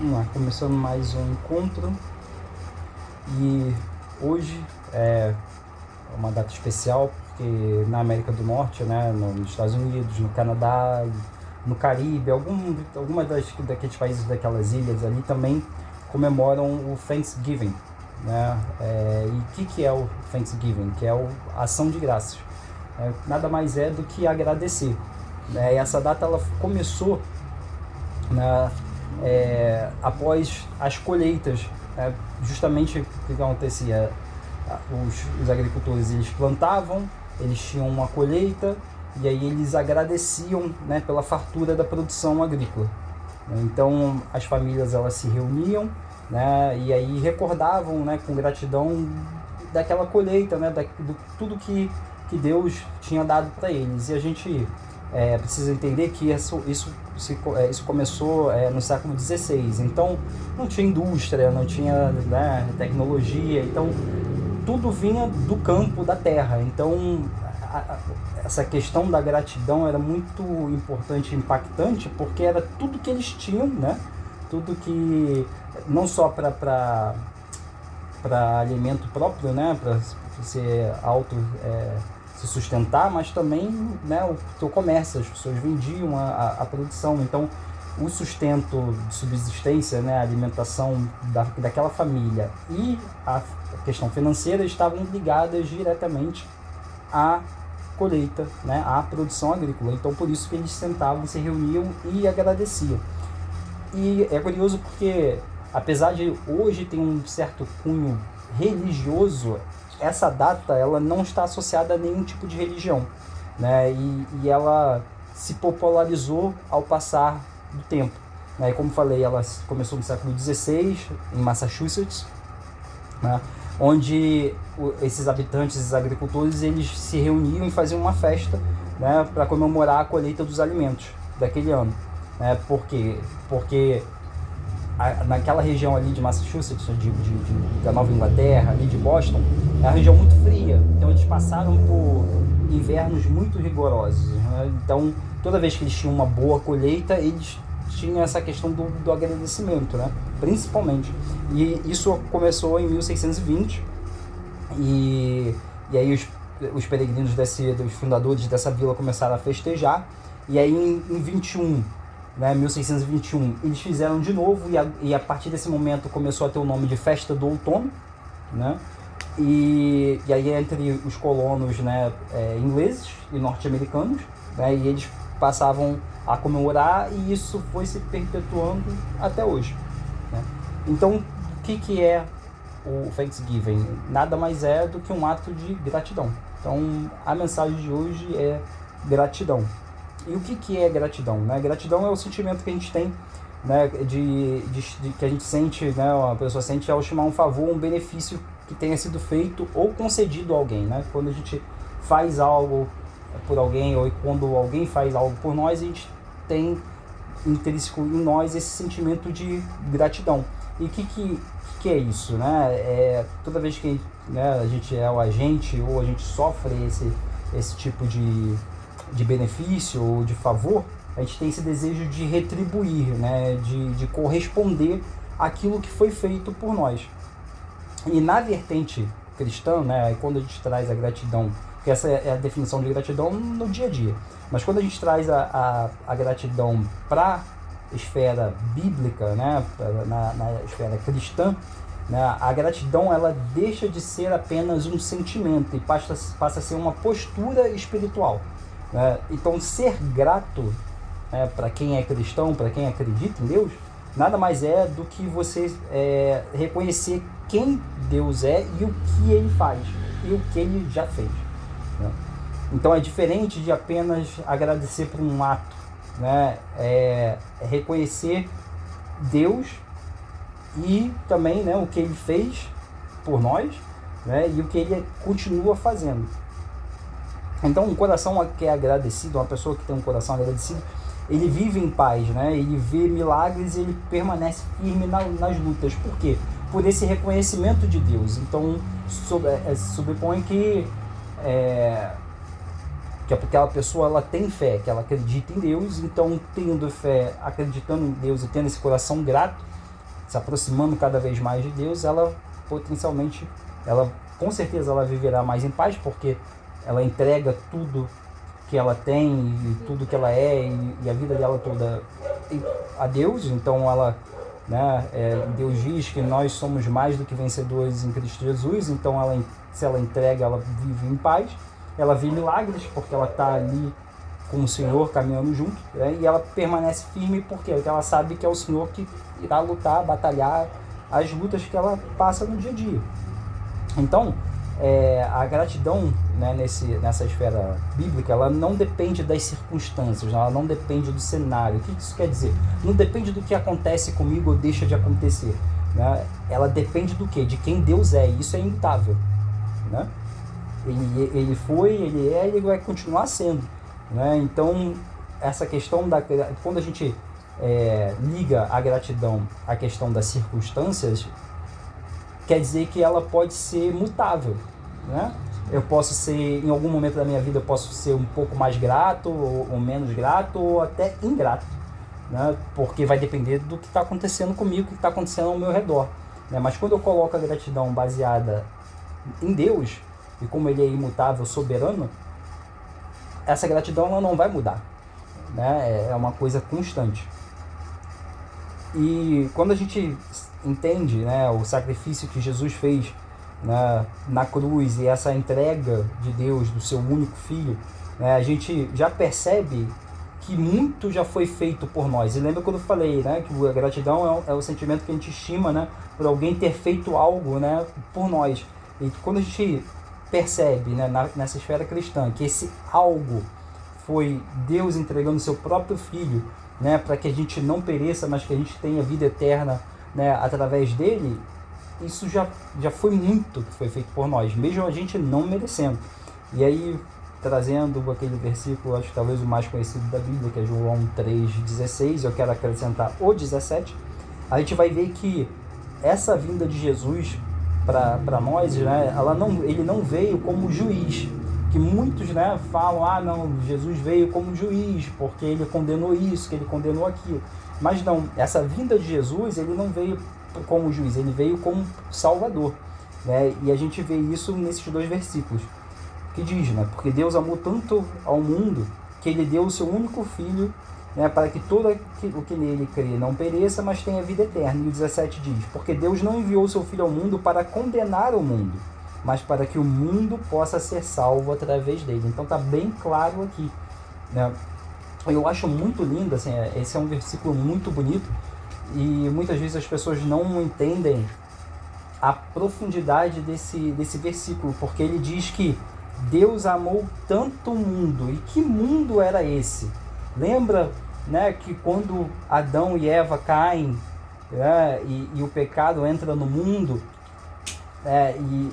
Vamos lá, começando mais um encontro e hoje é uma data especial porque na América do Norte, né, nos Estados Unidos, no Canadá, no Caribe, alguma daqueles países, daquelas ilhas ali também comemoram o Thanksgiving, né? E o que é o Thanksgiving? Que é a ação de graças. Nada mais é do que agradecer. E essa data ela começou, né, após as colheitas, justamente o que acontecia, os agricultores eles plantavam, eles tinham uma colheita e aí eles agradeciam, né, pela fartura da produção agrícola. Então as famílias elas se reuniam, né, e aí recordavam, né, com gratidão daquela colheita, né, do tudo que Deus tinha dado para eles. E a gente precisa entender que isso começou no século XVI, então não tinha indústria, não tinha, né, tecnologia, então tudo vinha do campo, da terra. Então essa questão da gratidão era muito importante e impactante, porque era tudo que eles tinham, né? Tudo que não só para alimento próprio, né? Para ser se sustentar, mas também, né, o seu comércio, as pessoas vendiam a produção. Então o sustento de subsistência, né, a alimentação daquela família e a questão financeira estavam ligadas diretamente à colheita, né, à produção agrícola. Então por isso que eles sentavam, se reuniam e agradeciam. E é curioso porque, apesar de hoje ter um certo cunho religioso, essa data ela não está associada a nenhum tipo de religião, né? E ela se popularizou ao passar do tempo, né? E como falei, ela começou no século XVI em Massachusetts, né? Onde esses habitantes, esses agricultores, eles se reuniam e faziam uma festa, né, para comemorar a colheita dos alimentos daquele ano, né? Por quê? Porque naquela região ali de Massachusetts, da Nova Inglaterra, ali de Boston, é uma região muito fria, então eles passaram por invernos muito rigorosos, né? Então toda vez que eles tinham uma boa colheita, eles tinham essa questão do agradecimento, né? Principalmente. E isso começou em 1620 e aí os peregrinos os fundadores dessa vila começaram a festejar, e aí em 21, né, 1621, eles fizeram de novo, e a partir desse momento começou a ter o nome de Festa do Outono, né? E aí entre os colonos, né, ingleses e norte-americanos, né, e eles passavam a comemorar, e isso foi se perpetuando até hoje, né? Então, o que é o Thanksgiving? Nada mais é do que um ato de gratidão. Então, a mensagem de hoje é gratidão. E o que é gratidão, né? Gratidão é o sentimento que a gente tem, né, que a gente sente, né, a pessoa sente ao estimar um favor, um benefício que tenha sido feito ou concedido a alguém, né? Quando a gente faz algo por alguém, ou quando alguém faz algo por nós, a gente tem intrínseco em nós esse sentimento de gratidão. E o que é isso, né? Toda vez que, né, a gente é o agente ou a gente sofre esse tipo de benefício ou de favor, a gente tem esse desejo de retribuir, né, de corresponder àquilo que foi feito por nós. E na vertente cristã, né, quando a gente traz a gratidão, que essa é a definição de gratidão no dia a dia, mas quando a gente traz a gratidão para a esfera bíblica, né, na esfera cristã, né, a gratidão ela deixa de ser apenas um sentimento e passa a ser uma postura espiritual. Então ser grato, né, para quem é cristão, para quem acredita em Deus, nada mais é do que você reconhecer quem Deus é e o que Ele faz e o que Ele já fez, né? Então é diferente de apenas agradecer por um ato, né? É reconhecer Deus e também, né, o que Ele fez por nós, né, e o que Ele continua fazendo. Então um coração que é agradecido, uma pessoa que tem um coração agradecido, ele vive em paz, né? Ele vê milagres e ele permanece firme nas lutas. Por quê? Por esse reconhecimento de Deus. Então supõe que aquela pessoa ela tem fé, que ela acredita em Deus. Então, tendo fé, acreditando em Deus e tendo esse coração grato, se aproximando cada vez mais de Deus, ela potencialmente, ela com certeza ela viverá mais em paz, porque ela entrega tudo que ela tem e tudo que ela é e a vida dela toda a Deus. Então ela, né, Deus diz que nós somos mais do que vencedores em Cristo Jesus. Então ela, se ela entrega, ela vive em paz, ela vê milagres porque ela está ali com o Senhor caminhando junto, né? E ela permanece firme porque ela sabe que é o Senhor que irá lutar, batalhar as lutas que ela passa no dia a dia. Então a gratidão, né, nessa esfera bíblica, ela não depende das circunstâncias, ela não depende do cenário. O que isso quer dizer? Não depende do que acontece comigo ou deixa de acontecer, né? Ela depende do quê? De quem Deus é, e isso é imutável, né? Ele foi, ele é e ele vai continuar sendo, né? Então essa questão quando a gente liga a gratidão à questão das circunstâncias, quer dizer que ela pode ser mutável, né? Eu posso ser, em algum momento da minha vida, eu posso ser um pouco mais grato, ou menos grato, ou até ingrato, né? Porque vai depender do que está acontecendo comigo, do que está acontecendo ao meu redor, né? Mas quando eu coloco a gratidão baseada em Deus, e como Ele é imutável, soberano, essa gratidão ela não vai mudar, né? É uma coisa constante. E quando a gente entende, né, o sacrifício que Jesus fez, né, na cruz, e essa entrega de Deus do seu único Filho, né, a gente já percebe que muito já foi feito por nós. E lembra quando eu falei, né, que a gratidão é o sentimento que a gente estima, né, por alguém ter feito algo, né, por nós. E quando a gente percebe, né, nessa esfera cristã, que esse algo foi Deus entregando seu próprio Filho, né, para que a gente não pereça, mas que a gente tenha vida eterna, né, através dele, isso já foi muito que foi feito por nós, mesmo a gente não merecendo. E aí, trazendo aquele versículo, acho que talvez o mais conhecido da Bíblia, que é João 3,16, eu quero acrescentar o 17, a gente vai ver que essa vinda de Jesus para nós, né, ele não veio como juiz, que muitos, né, falam, não, Jesus veio como juiz, porque ele condenou isso, que ele condenou aquilo. Mas não, essa vinda de Jesus, ele não veio como juiz, ele veio como Salvador, né? E a gente vê isso nesses dois versículos, que diz, né, porque Deus amou tanto ao mundo, que ele deu o seu único Filho, né, para que todo o que nele crê não pereça, mas tenha vida eterna. E o 17 diz, porque Deus não enviou o seu Filho ao mundo para condenar o mundo, mas para que o mundo possa ser salvo através dele. Então está bem claro aqui, né? Eu acho muito lindo, assim, esse é um versículo muito bonito, e muitas vezes as pessoas não entendem a profundidade desse versículo, porque ele diz que Deus amou tanto o mundo. E que mundo era esse? Lembra, né, que quando Adão e Eva caem, né, e o pecado entra no mundo,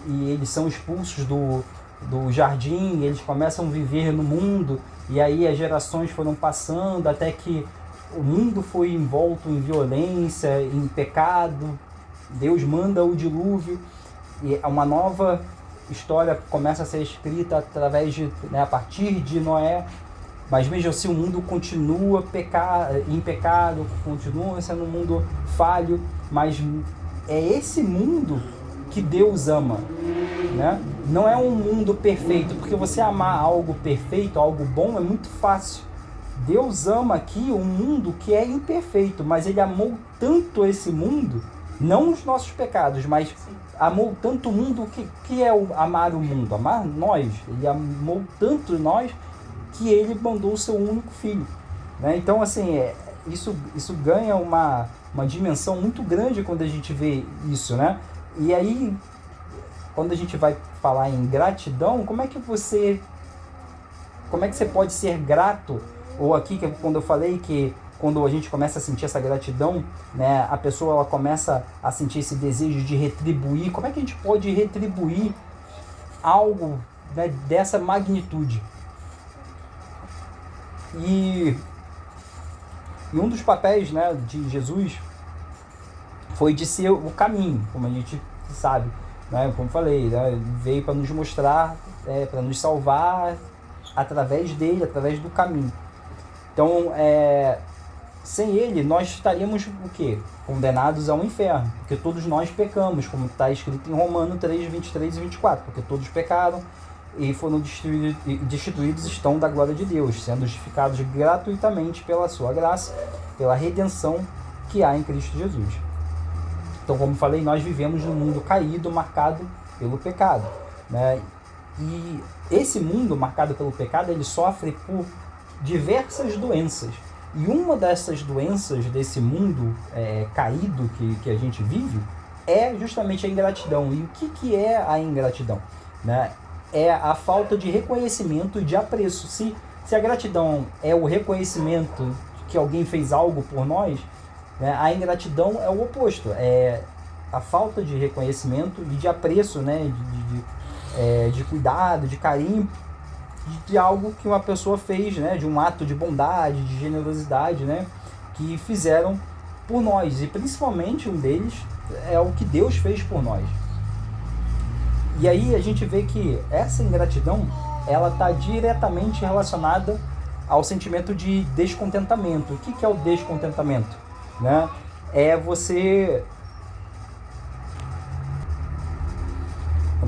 e eles são expulsos do jardim, eles começam a viver no mundo, e aí as gerações foram passando até que o mundo foi envolto em violência, em pecado. Deus manda o dilúvio e uma nova história começa a ser escrita através a partir de Noé. Mas mesmo assim o mundo continua em pecado, continua sendo um mundo falho, mas é esse mundo que Deus ama, né? Não é um mundo perfeito, porque você amar algo perfeito, algo bom, é muito fácil. Deus ama aqui um mundo que é imperfeito, mas ele amou tanto esse mundo, não os nossos pecados, mas amou tanto o mundo. Que é amar o mundo? Amar nós. Ele amou tanto nós que ele mandou o seu único Filho, né? Então, assim, isso ganha uma dimensão muito grande quando a gente vê isso, né? E aí, quando a gente vai falar em gratidão, como é que você pode ser grato? Ou aqui, quando eu falei que quando a gente começa a sentir essa gratidão, né, a pessoa ela começa a sentir esse desejo de retribuir. Como é que a gente pode retribuir algo, né, dessa magnitude? E um dos papéis, né, de Jesus foi de ser o caminho, como a gente sabe, né, como eu falei, né, veio para nos mostrar, para nos salvar através dele, através do caminho. Então, sem ele, nós estaríamos o quê? Condenados ao inferno, porque todos nós pecamos, como está escrito em Romanos 3, 23 e 24, porque todos pecaram e foram destituídos estão da glória de Deus, sendo justificados gratuitamente pela sua graça, pela redenção que há em Cristo Jesus. Então, como falei, nós vivemos num mundo caído, marcado pelo pecado, né? E esse mundo marcado pelo pecado, ele sofre por diversas doenças. E uma dessas doenças desse mundo caído que a gente vive é justamente a ingratidão. E o que é a ingratidão? Né? É a falta de reconhecimento e de apreço. Se a gratidão é o reconhecimento que alguém fez algo por nós, né, a ingratidão é o oposto. É a falta de reconhecimento e de apreço, né, de cuidado, de carinho, de algo que uma pessoa fez, né, de um ato de bondade, de generosidade, né, que fizeram por nós. E principalmente um deles é o que Deus fez por nós. E aí a gente vê que essa ingratidão, ela está diretamente relacionada ao sentimento de descontentamento. O que é o descontentamento? Né? É você...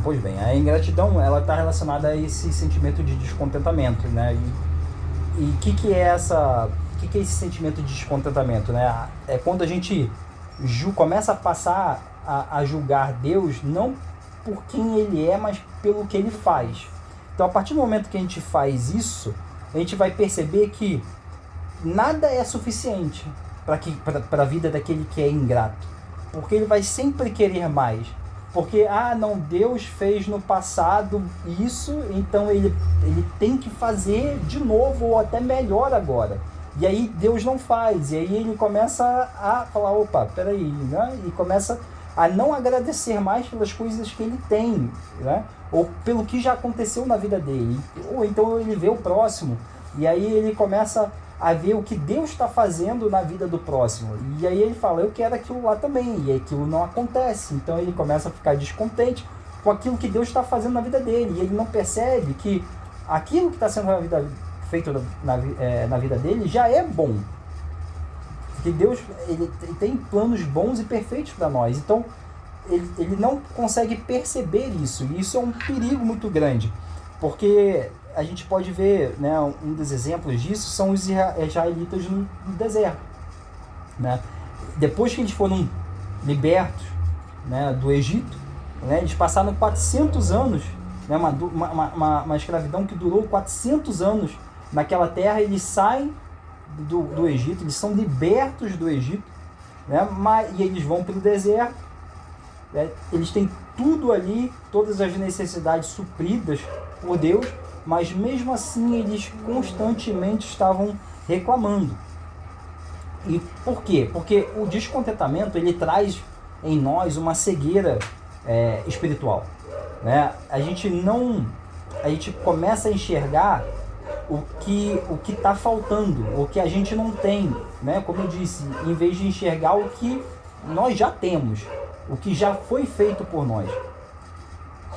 Pois bem, a ingratidão, ela está relacionada a esse sentimento de descontentamento, né? E o que é esse sentimento de descontentamento, né? É quando a gente começa a passar a julgar Deus não por quem ele é, mas pelo que ele faz. Então, a partir do momento que a gente faz isso, a gente vai perceber que nada é suficiente para a vida daquele que é ingrato, porque ele vai sempre querer mais. Porque, não, Deus fez no passado isso, então ele tem que fazer de novo ou até melhor agora. E aí Deus não faz, e aí ele começa a falar, opa, peraí, né? E começa a não agradecer mais pelas coisas que ele tem, né? Ou pelo que já aconteceu na vida dele. Ou então ele vê o próximo, e aí ele começa a ver o que Deus está fazendo na vida do próximo. E aí ele fala, eu quero aquilo lá também. E aquilo não acontece. Então ele começa a ficar descontente com aquilo que Deus está fazendo na vida dele. E ele não percebe que aquilo que está sendo feito na vida dele já é bom. Porque Deus ele tem planos bons e perfeitos para nós. Então ele não consegue perceber isso. E isso é um perigo muito grande. Porque a gente pode ver, né, um dos exemplos disso são os israelitas no deserto. Né? Depois que eles foram libertos, né, do Egito, né, eles passaram 400 anos, né, uma escravidão que durou 400 anos naquela terra. Eles saem do Egito, eles são libertos do Egito, né, e eles vão para o deserto. Né, eles têm tudo ali, todas as necessidades supridas por Deus, mas mesmo assim eles constantemente estavam reclamando. E por quê? Porque o descontentamento ele traz em nós uma cegueira espiritual. Né? A gente começa a enxergar o que está faltando, o que a gente não tem. Né? Como eu disse, em vez de enxergar o que nós já temos, o que já foi feito por nós.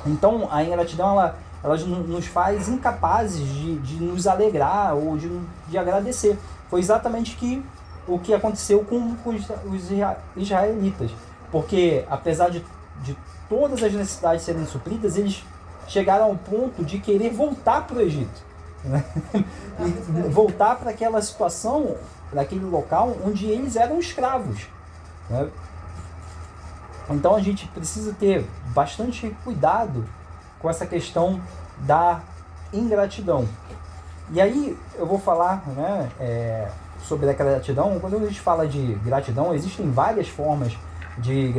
Então a ingratidão ela nos faz incapazes de nos alegrar ou de agradecer. Foi exatamente o que aconteceu com os israelitas. Porque, apesar de todas as necessidades serem supridas, eles chegaram ao ponto de querer voltar para o Egito. Né? E voltar para aquela situação, naquele local onde eles eram escravos. Né? Então a gente precisa ter bastante cuidado com essa questão da ingratidão. E aí eu vou falar, né, sobre a gratidão. Quando a gente fala de gratidão, existem várias formas de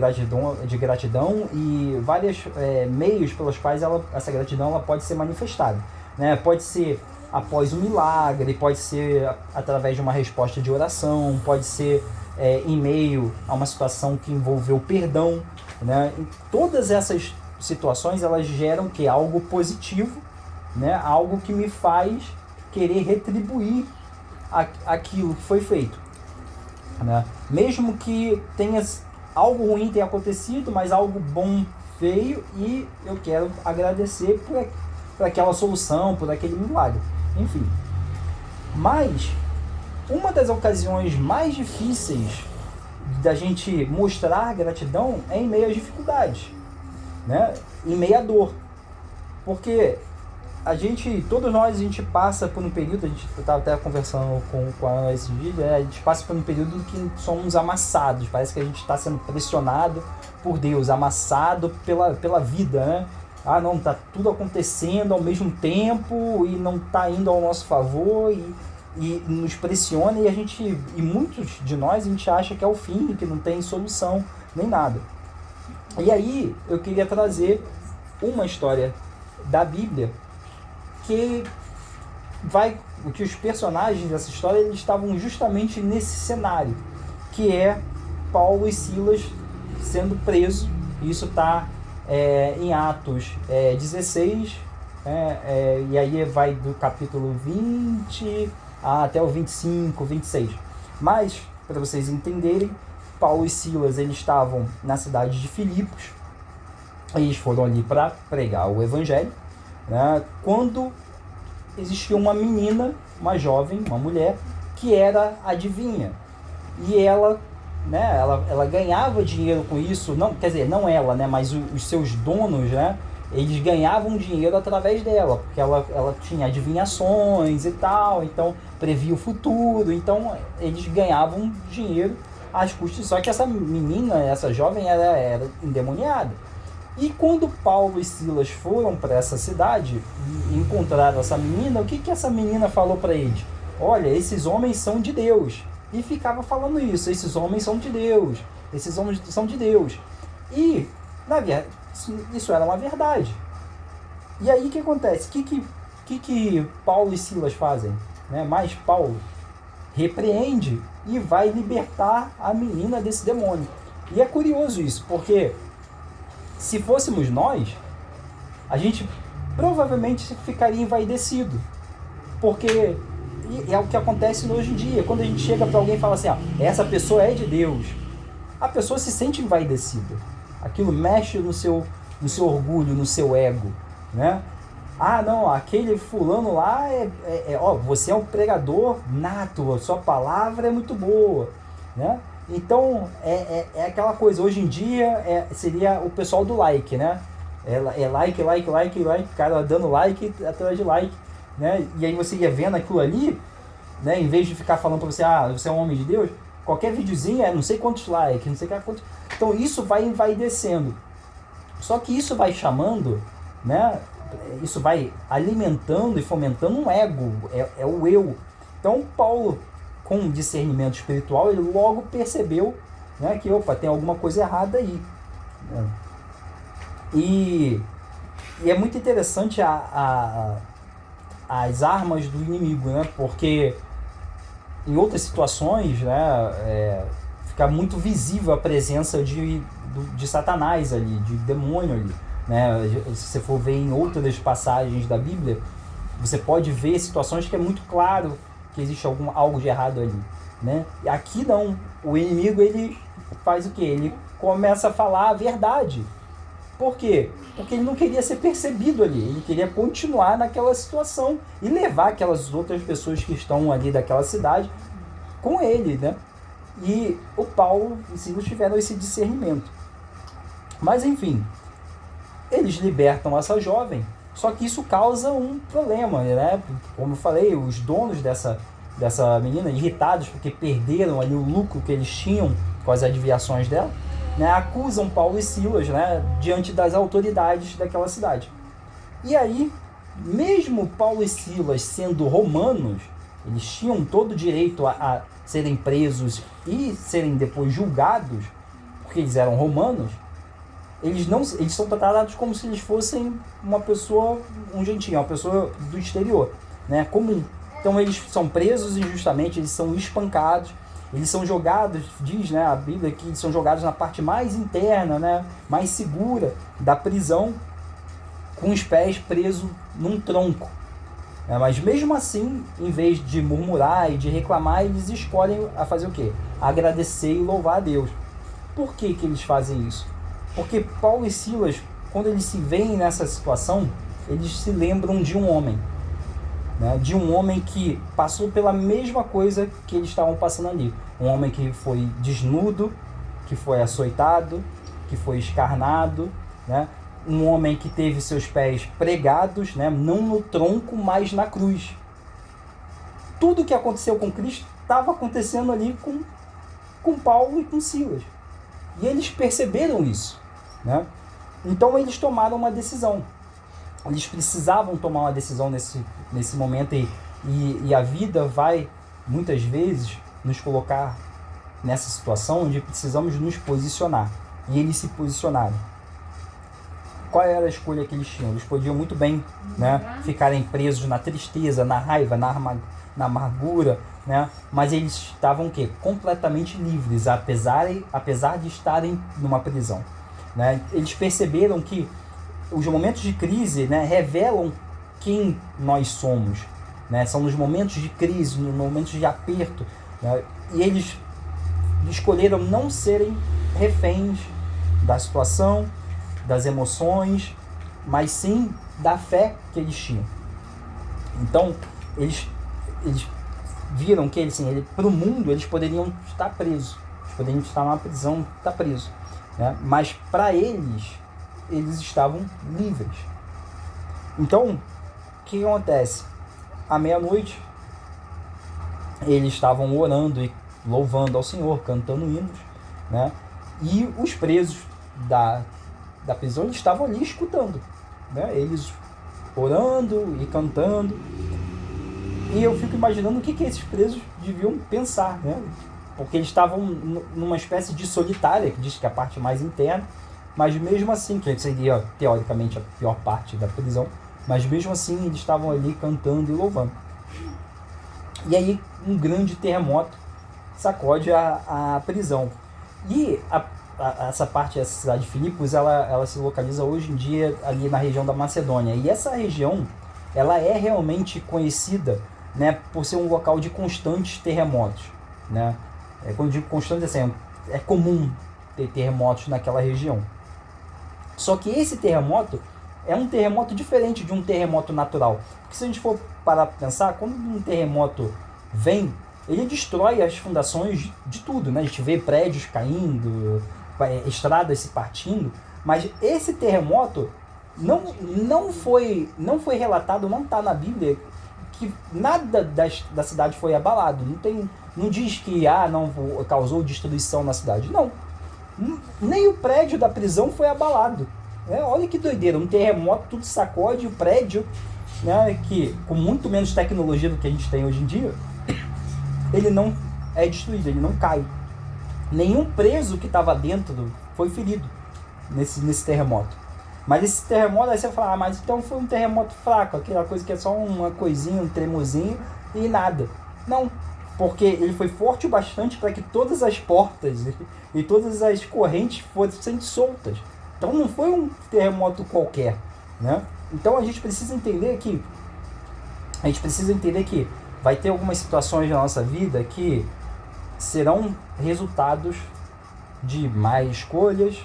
gratidão e vários meios pelos quais essa gratidão ela pode ser manifestada. Né? Pode ser após um milagre, pode ser através de uma resposta de oração, pode ser em meio a uma situação que envolveu perdão. Né? E todas essas situações elas geram algo positivo, né? Algo que me faz querer retribuir aquilo que foi feito, né? Mesmo que algo ruim tenha acontecido, mas algo bom veio e eu quero agradecer por aquela solução, por aquele milagre, enfim. Mas uma das ocasiões mais difíceis da gente mostrar gratidão é em meio às dificuldades, né? Em meio à dor. Porque todos nós, a gente passa por um período, eu estava até conversando com a Ana esse vídeo, a gente passa por um período que somos amassados, parece que a gente está sendo pressionado por Deus, amassado pela vida, né? Ah, não, tá tudo acontecendo ao mesmo tempo e não tá indo ao nosso favor e nos pressiona e muitos de nós, a gente acha que é o fim, que não tem solução, nem nada. E aí, eu queria trazer uma história da Bíblia que os personagens dessa história, eles estavam justamente nesse cenário, que é Paulo e Silas sendo presos. Isso está em Atos 16, e aí vai do capítulo 20 até o 25, 26. Mas, para vocês entenderem, Paulo e Silas, eles estavam na cidade de Filipos, eles foram ali para pregar o evangelho, né, quando existia uma menina, uma jovem, uma mulher, que era adivinha. E ela, né, ela ganhava dinheiro com isso, não, quer dizer, não ela, né, mas os seus donos, né, eles ganhavam dinheiro através dela, porque ela tinha adivinhações e tal, então previa o futuro, então eles ganhavam dinheiro às custas. Só que essa menina, essa jovem, era endemoniada. E quando Paulo e Silas foram para essa cidade e encontraram essa menina, o que essa menina falou para eles? Olha, esses homens são de Deus. E ficava falando isso, esses homens são de Deus, esses homens são de Deus. E, na verdade, isso era uma verdade. E aí o que acontece? O que Paulo e Silas fazem? Né? Mas Paulo repreende e vai libertar a menina desse demônio. E é curioso isso, porque se fôssemos nós, a gente provavelmente ficaria envaidecido. Porque é o que acontece hoje em dia. Quando a gente chega para alguém e fala assim, essa pessoa é de Deus, a pessoa se sente envaidecida. Aquilo mexe no seu orgulho, no seu ego, né? Ah, não, aquele fulano lá você é um pregador nato, a sua palavra é muito boa, né? Então, é aquela coisa, hoje em dia seria o pessoal do like, né? Like, cara dando like atrás de like, né? E aí você ia vendo aquilo ali, né? Em vez de ficar falando pra você, você é um homem de Deus, qualquer videozinho não sei quantos likes, não sei quantos. Então isso vai descendo. Só que isso vai chamando, né? Isso vai alimentando e fomentando um ego, é o eu. Então Paulo, com discernimento espiritual, ele logo percebeu, né, que tem alguma coisa errada aí, né? E é muito interessante as armas do inimigo, né? Porque em outras situações, né, fica muito visível a presença de Satanás ali, de demônio ali, né? Se você for ver em outras passagens da Bíblia, você pode ver situações que é muito claro que existe algo de errado ali, né? E aqui não, o inimigo, ele faz o quê? Ele começa a falar a verdade. Por quê? Porque ele não queria ser percebido ali, ele queria continuar naquela situação e levar aquelas outras pessoas que estão ali daquela cidade com ele, né? E o Paulo e Silas tiveram esse discernimento. Mas enfim, eles libertam essa jovem, só que isso causa um problema, né? Como eu falei, os donos dessa menina, irritados porque perderam ali o lucro que eles tinham com as adivinhações dela, né, acusam Paulo e Silas, né, diante das autoridades daquela cidade. E aí, mesmo Paulo e Silas sendo romanos, eles tinham todo o direito a serem presos e serem depois julgados, porque eles eram romanos. Eles são tratados como se eles fossem uma pessoa, um gentil, uma pessoa do exterior, né, comum. Então eles são presos injustamente, eles são espancados, eles são jogados, diz, né, a Bíblia, que eles são jogados na parte mais interna, né, mais segura da prisão, com os pés presos num tronco. Mas mesmo assim, em vez de murmurar e de reclamar, eles escolhem a fazer o quê? Agradecer e louvar a Deus. Por que eles fazem isso? Porque Paulo e Silas, quando eles se veem nessa situação, eles se lembram de um homem. né, de um homem que passou pela mesma coisa que eles estavam passando ali. Um homem que foi desnudo, que foi açoitado, que foi escarnado, né? Um homem que teve seus pés pregados, né? Não no tronco, mas na cruz. Tudo que aconteceu com Cristo estava acontecendo ali com Paulo e com Silas. E eles perceberam isso, né? Então eles tomaram uma decisão. Eles precisavam tomar uma decisão nesse momento e a vida vai, muitas vezes, nos colocar nessa situação onde precisamos nos posicionar. E eles se posicionaram. Qual era a escolha que eles tinham? Eles podiam muito bem, né, ficarem presos na tristeza, na raiva, na amargura, né? Mas eles estavam o quê? Completamente livres, apesar de estarem numa prisão, né? Eles perceberam que os momentos de crise, né, revelam quem nós somos, né? São nos momentos de crise, nos momentos de aperto, né? E eles escolheram não serem reféns da situação, das emoções, mas sim da fé que eles tinham. Então, eles viram que para o mundo eles poderiam estar presos, eles poderiam estar numa prisão, estar presos, né? Mas para eles estavam livres. Então, o que acontece? À meia-noite, eles estavam orando e louvando ao Senhor, cantando hinos, né? E os presos da prisão eles estavam ali escutando, né? Eles orando e cantando. E eu fico imaginando o que esses presos deviam pensar, né? Porque eles estavam numa espécie de solitária, que diz que é a parte mais interna, mas mesmo assim, que seria teoricamente a pior parte da prisão, mas mesmo assim eles estavam ali cantando e louvando. E aí um grande terremoto sacode a prisão. E essa parte, essa cidade de Filipos, ela se localiza hoje em dia ali na região da Macedônia. E essa região, ela é realmente conhecida, né, por ser um local de constantes terremotos, né? Quando eu digo constante, assim, é comum ter terremotos naquela região. Só que esse terremoto é um terremoto diferente de um terremoto natural. Porque se a gente for parar para pensar, quando um terremoto vem, ele destrói as fundações de tudo, né? A gente vê prédios caindo, estradas se partindo, mas esse terremoto não foi relatado, não está na Bíblia que nada da cidade foi abalado. Não diz que não causou destruição na cidade. Não. Nem o prédio da prisão foi abalado. Olha que doideira, um terremoto tudo sacode, o prédio, né, que com muito menos tecnologia do que a gente tem hoje em dia, ele não é destruído, ele não cai. Nenhum preso que estava dentro foi ferido nesse terremoto. Mas esse terremoto, aí você fala, mas então foi um terremoto fraco, aquela coisa que é só uma coisinha, um tremorzinho e nada. Não, porque ele foi forte o bastante para que todas as portas e todas as correntes fossem soltas. Então não foi um terremoto qualquer, né? Então a gente precisa entender que vai ter algumas situações na nossa vida que serão resultados de más escolhas,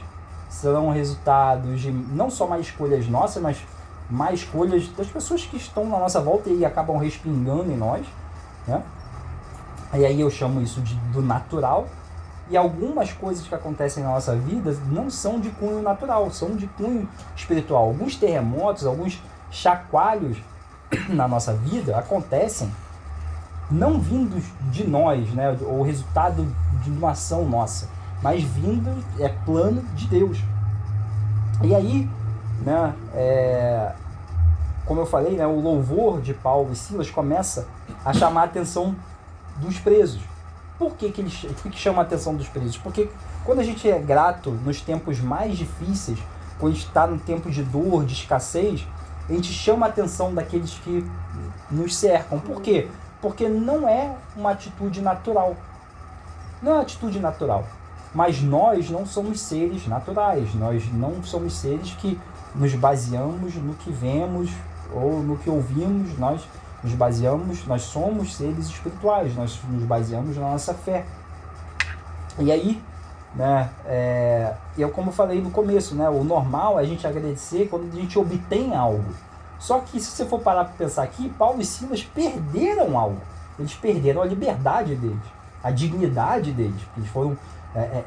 serão resultados de não só más escolhas nossas, mas más escolhas das pessoas que estão na nossa volta e acabam respingando em nós, né? E aí eu chamo isso do natural. E algumas coisas que acontecem na nossa vida não são de cunho natural, são de cunho espiritual. Alguns terremotos, alguns chacoalhos na nossa vida acontecem não vindos de nós, né, ou resultado de uma ação nossa, mas é plano de Deus. E aí, né, como eu falei, né, o louvor de Paulo e Silas começa a chamar a atenção dos presos. Por que chama a atenção dos presos? Porque quando a gente é grato nos tempos mais difíceis, quando a gente está no tempo de dor, de escassez, a gente chama a atenção daqueles que nos cercam. Por quê? Porque não é uma atitude natural. Não é uma atitude natural. Mas nós não somos seres naturais. Nós não somos seres que nos baseamos no que vemos ou no que ouvimos. Nós somos seres espirituais. Nós nos baseamos na nossa fé. E aí, né, como eu falei no começo, né, o normal é a gente agradecer quando a gente obtém algo. Só que se você for parar para pensar aqui, Paulo e Silas perderam algo. Eles perderam a liberdade deles, a dignidade deles. Eles foram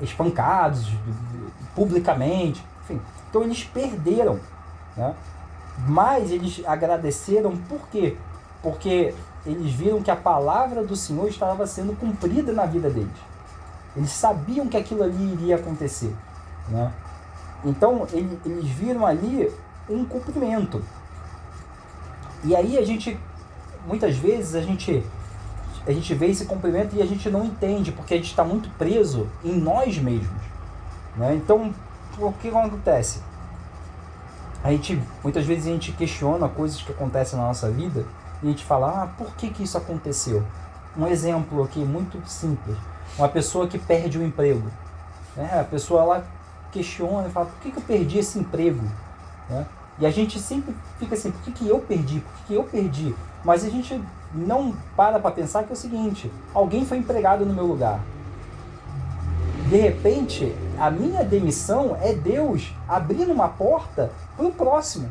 espancados publicamente, enfim. Então eles perderam, né? Mas eles agradeceram por quê? Porque eles viram que a palavra do Senhor estava sendo cumprida na vida deles. Eles sabiam que aquilo ali iria acontecer, né? Então eles viram ali um cumprimento. E aí muitas vezes a gente vê esse cumprimento e a gente não entende, porque a gente está muito preso em nós mesmos, né? Então, o que acontece? Muitas vezes a gente questiona coisas que acontecem na nossa vida e a gente fala, por que isso aconteceu? Um exemplo aqui muito simples, uma pessoa que perde o emprego, né? A pessoa ela questiona e fala, por que eu perdi esse emprego, né? E a gente sempre fica assim, por que eu perdi? Por que eu perdi? Mas a gente não para pensar que é o seguinte, alguém foi empregado no meu lugar. De repente, a minha demissão é Deus abrindo uma porta para o próximo.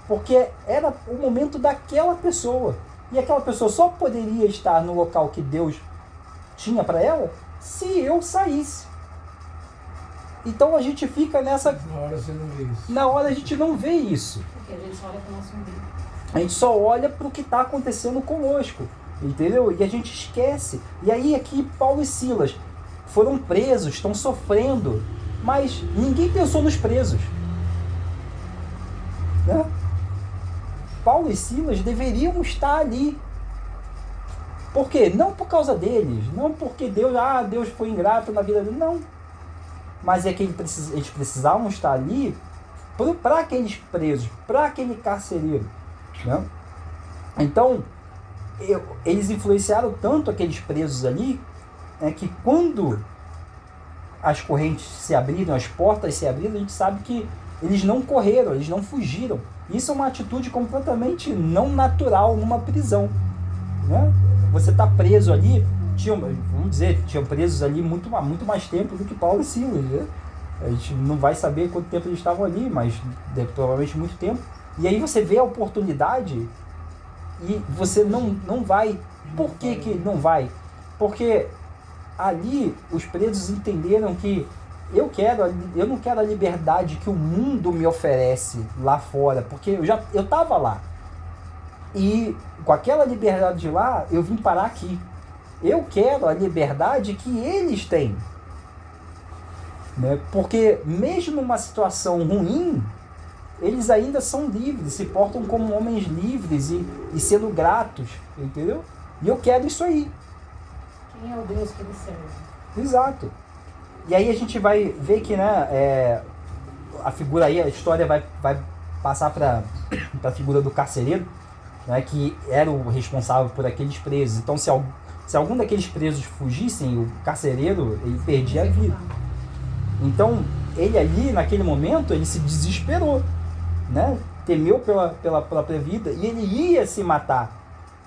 Porque era o momento daquela pessoa. E aquela pessoa só poderia estar no local que Deus tinha para ela se eu saísse. Então a gente fica nessa... Na hora você não vê isso. Na hora a gente não vê isso. Porque a gente só olha para o nosso umbigo. A gente só olha para o que está acontecendo conosco. Entendeu? E a gente esquece. E aí aqui Paulo e Silas foram presos, estão sofrendo. Mas ninguém pensou nos presos. Né? Paulo e Silas deveriam estar ali. Por quê? Não por causa deles. Não porque Deus foi ingrato na vida deles. Não. Mas é que eles precisavam estar ali para aqueles presos, para aquele carcereiro, né? Então, eles influenciaram tanto aqueles presos ali, que quando as correntes se abriram, as portas se abriram, a gente sabe que eles não correram, eles não fugiram. Isso é uma atitude completamente não natural numa prisão, né? Você está preso ali, tinham presos ali muito mais tempo do que Paulo e Silas, né? A gente não vai saber quanto tempo eles estavam ali, mas provavelmente muito tempo. E aí você vê a oportunidade e você não vai. Por que não vai? Porque ali os presos entenderam que eu não quero a liberdade que o mundo me oferece lá fora, porque eu estava lá. E com aquela liberdade de lá, eu vim parar aqui. Eu quero a liberdade que eles têm, né? Porque mesmo numa situação ruim, eles ainda são livres, se portam como homens livres e sendo gratos, entendeu? E eu quero isso aí. Quem é o Deus que eles servem? Exato. E aí a gente vai ver que, né, a figura aí, a história vai passar para a figura do carcereiro, né, que era o responsável por aqueles presos. Então, se algum daqueles presos fugissem, o carcereiro, ele perdia a vida. Então, ele ali, naquele momento, ele se desesperou, né? Temeu pela própria vida e ele ia se matar,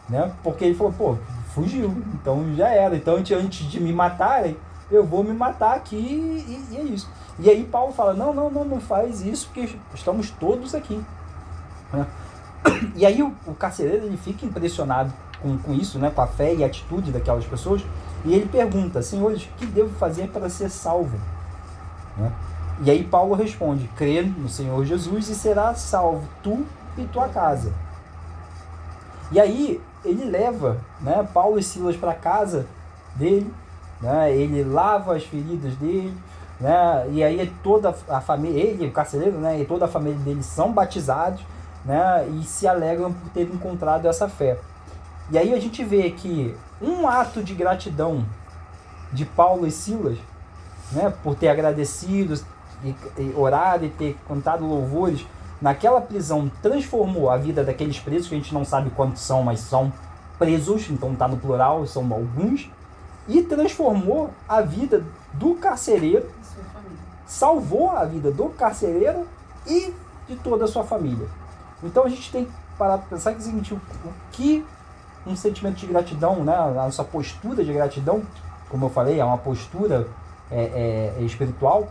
né? Porque ele falou, fugiu, então já era. Então, antes de me matarem, eu vou me matar aqui e é isso. E aí Paulo fala, não faz isso, porque estamos todos aqui, né? E aí o carcereiro, ele fica impressionado com isso, né, com a fé e a atitude daquelas pessoas, e ele pergunta, senhores, o que devo fazer para ser salvo? Né? E aí Paulo responde, crê no Senhor Jesus e será salvo, tu e tua casa. E aí ele leva, né, Paulo e Silas para a casa dele, né, ele lava as feridas dele, né, e aí toda a família, ele, o carcereiro, né, e toda a família dele são batizados, né, e se alegram por ter encontrado essa fé. E aí a gente vê que um ato de gratidão de Paulo e Silas, né, por ter agradecido, e orado e ter cantado louvores, naquela prisão transformou a vida daqueles presos, que a gente não sabe quantos são, mas são presos, então está no plural, são alguns, e transformou a vida do carcereiro, salvou a vida do carcereiro e de toda a sua família. Então a gente tem que parar para pensar que é o seguinte, o que um sentimento de gratidão, né, a nossa postura de gratidão, como eu falei, é uma postura espiritual.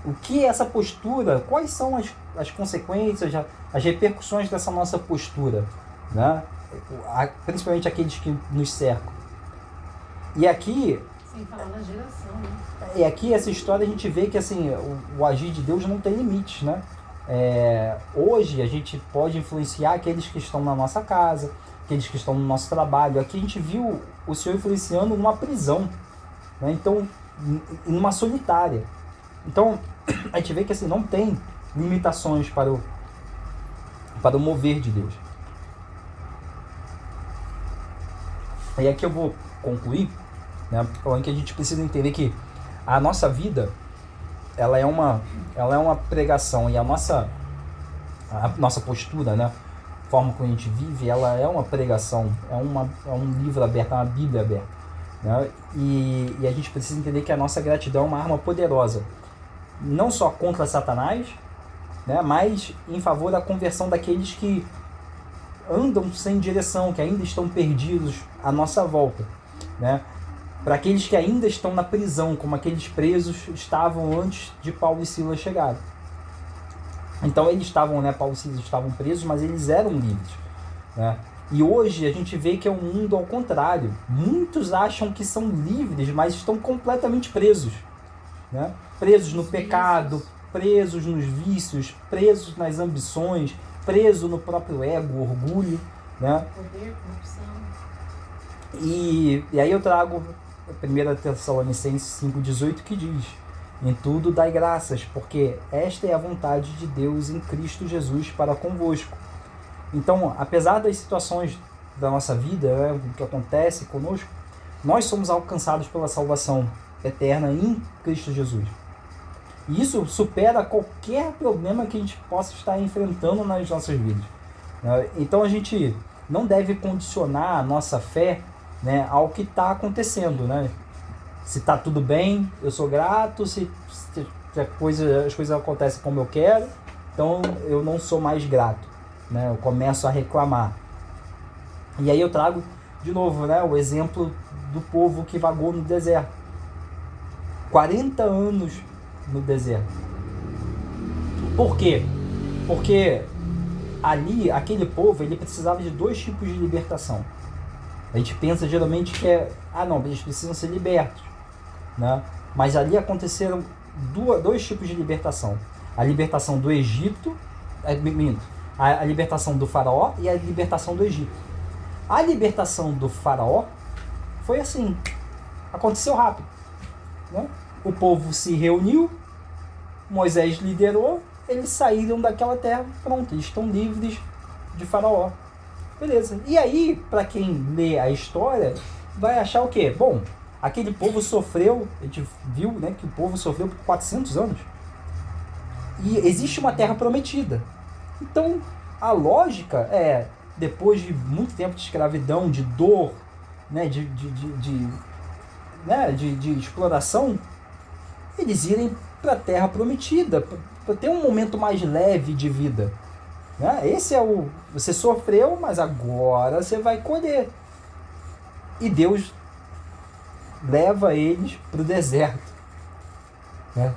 O que é essa postura? Quais são as consequências, as repercussões dessa nossa postura, né? Principalmente aqueles que nos cercam. E aqui, Sem falar na geração, né? e aqui essa história a gente vê que assim, o agir de Deus não tem limites, né? Hoje a gente pode influenciar aqueles que estão na nossa casa, aqueles que estão no nosso trabalho. Aqui a gente viu o Senhor influenciando numa prisão, né? Então, numa solitária. Então, a gente vê que assim, não tem limitações para o mover de Deus. E aqui eu vou concluir, né, falando que a gente precisa entender que a nossa vida, ela é uma pregação, e a nossa postura, né, a forma como a gente vive, ela é uma pregação, é um livro aberto, é uma Bíblia aberta, né, e a gente precisa entender que a nossa gratidão é uma arma poderosa, não só contra Satanás, né, mas em favor da conversão daqueles que andam sem direção, que ainda estão perdidos à nossa volta, né? Para aqueles que ainda estão na prisão, como aqueles presos estavam antes de Paulo e Silas chegarem. Então eles estavam, né, Paulo e Silas estavam presos, mas eles eram livres, né? E hoje a gente vê que é um mundo ao contrário. Muitos acham que são livres, mas estão completamente presos, né? Presos no pecado, presos nos vícios, presos nas ambições, preso no próprio ego, orgulho, né? Poder, corrupção. E aí eu trago 1 Tessalonicenses 5,18 que diz: em tudo dai graças, porque esta é a vontade de Deus em Cristo Jesus para convosco. Então, apesar das situações da nossa vida, né, o que acontece conosco, nós somos alcançados pela salvação eterna em Cristo Jesus. E isso supera qualquer problema que a gente possa estar enfrentando nas nossas vidas. Então a gente não deve condicionar a nossa fé, né, ao que está acontecendo, né? Se está tudo bem, eu sou grato. Se as coisas acontecem como eu quero, então eu não sou mais grato, né? Eu começo a reclamar. E aí eu trago de novo, né, o exemplo do povo que vagou no deserto. 40 anos no deserto. Por quê? Porque ali, aquele povo, ele precisava de dois tipos de libertação. A gente pensa geralmente que eles precisam ser libertos, né? Mas ali aconteceram dois tipos de libertação. A libertação do Egito, a libertação do faraó e a libertação do Egito. A libertação do faraó foi assim, aconteceu rápido, né? O povo se reuniu, Moisés liderou, eles saíram daquela terra, pronto, eles estão livres de faraó. Beleza. E aí, para quem lê a história, vai achar o quê? Bom, aquele povo sofreu, a gente viu, né, que o povo sofreu por 400 anos. E existe uma terra prometida. Então, a lógica é, depois de muito tempo de escravidão, de dor, né, de exploração, eles irem para a terra prometida, para ter um momento mais leve de vida, né? Esse é você sofreu, mas agora você vai colher. E Deus leva eles para o deserto, né?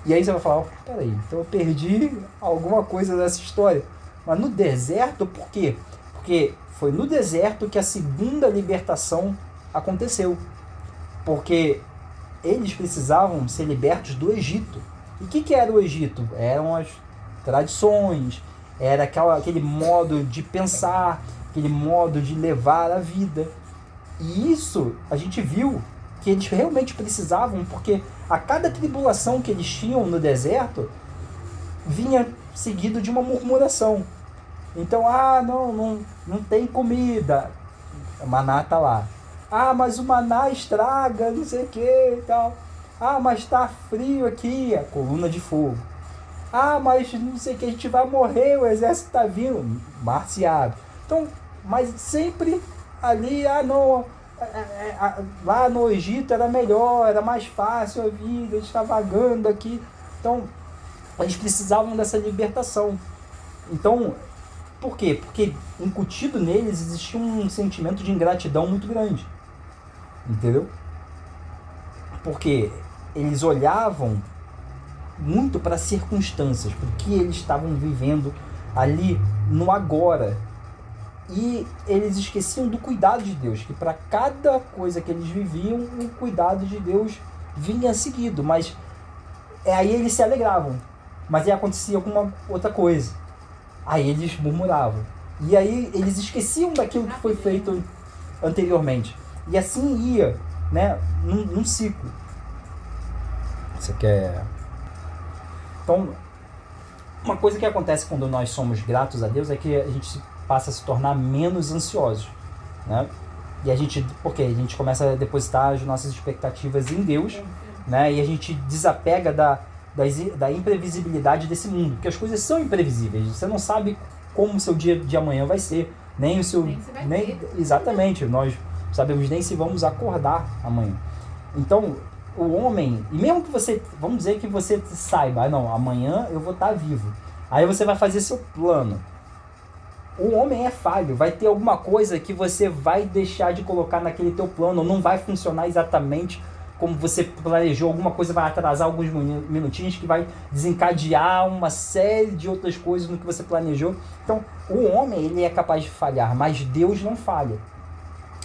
E aí você vai falar, peraí, então eu perdi alguma coisa dessa história. Mas no deserto, por quê? Porque foi no deserto que a segunda libertação aconteceu. Porque eles precisavam ser libertos do Egito. E o que era o Egito? Eram as tradições, era aquele modo de pensar, aquele modo de levar a vida. E isso a gente viu que eles realmente precisavam, porque a cada tribulação que eles tinham no deserto vinha seguido de uma murmuração. Então, não tem comida, o maná está lá. Mas o maná estraga, não sei o que e tal. Mas está frio aqui, a coluna de fogo. Mas não sei o que, a gente vai morrer, o exército está vindo, mar se abre. Então, mas sempre ali, lá no Egito era melhor, era mais fácil a vida, a gente está vagando aqui. Então, eles precisavam dessa libertação. Então, por quê? Porque incutido neles existia um sentimento de ingratidão muito grande. Entendeu? Porque eles olhavam muito para as circunstâncias, para o que eles estavam vivendo ali no agora. E eles esqueciam do cuidado de Deus, que para cada coisa que eles viviam, o cuidado de Deus vinha seguido, mas aí eles se alegravam, mas aí acontecia alguma outra coisa, aí eles murmuravam, e aí eles esqueciam daquilo que foi feito anteriormente, e assim ia, né, num ciclo. Você quer... Então, uma coisa que acontece quando nós somos gratos a Deus é que a gente passa a se tornar menos ansiosos, né? E a gente, porque a gente começa a depositar as nossas expectativas em Deus, né? E a gente desapega da imprevisibilidade desse mundo, porque as coisas são imprevisíveis. Você não sabe como o seu dia de amanhã vai ser, nem o seu, nem exatamente. Nós sabemos nem se vamos acordar amanhã. Então, o homem, e mesmo que você, vamos dizer que você saiba, não, amanhã eu vou estar vivo. Aí você vai fazer seu plano. O homem é falho, vai ter alguma coisa que você vai deixar de colocar naquele teu plano, não vai funcionar exatamente como você planejou, alguma coisa vai atrasar alguns minutinhos que vai desencadear uma série de outras coisas no que você planejou. Então, o homem, ele é capaz de falhar, mas Deus não falha.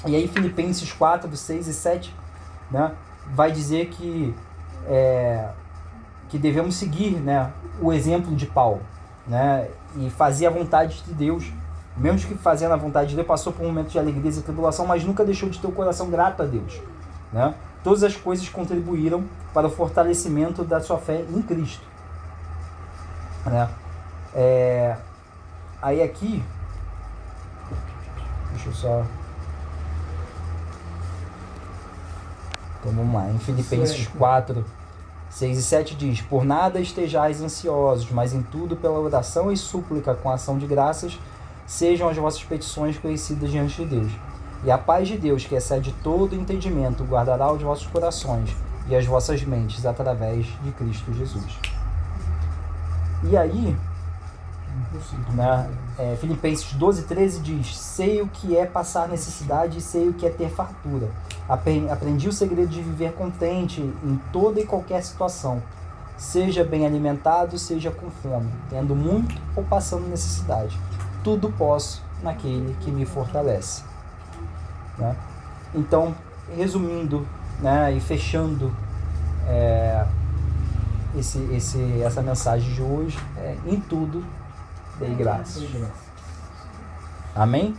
E aí Filipenses 4, 6 e 7, né, vai dizer que devemos seguir, né, o exemplo de Paulo, né, e fazer a vontade de Deus, mesmo que fazendo a vontade de Deus, passou por um momento de alegria e tribulação, mas nunca deixou de ter o coração grato a Deus, né? Todas as coisas contribuíram para o fortalecimento da sua fé em Cristo, né? Aí aqui, deixa eu só... Então vamos lá, em Filipenses 4, 6 e 7 diz: por nada estejais ansiosos, mas em tudo pela oração e súplica com ação de graças, sejam as vossas petições conhecidas diante de Deus. E a paz de Deus, que excede todo entendimento, guardará os vossos corações e as vossas mentes através de Cristo Jesus. E aí, né, Filipenses 12, 13 diz: sei o que é passar necessidade e sei o que é ter fartura. Aprendi o segredo de viver contente em toda e qualquer situação, seja bem alimentado, seja com fome, tendo muito ou passando necessidade. Tudo posso naquele que me fortalece. Né? Então, resumindo, né, e fechando essa mensagem de hoje, em tudo dei graças. Amém?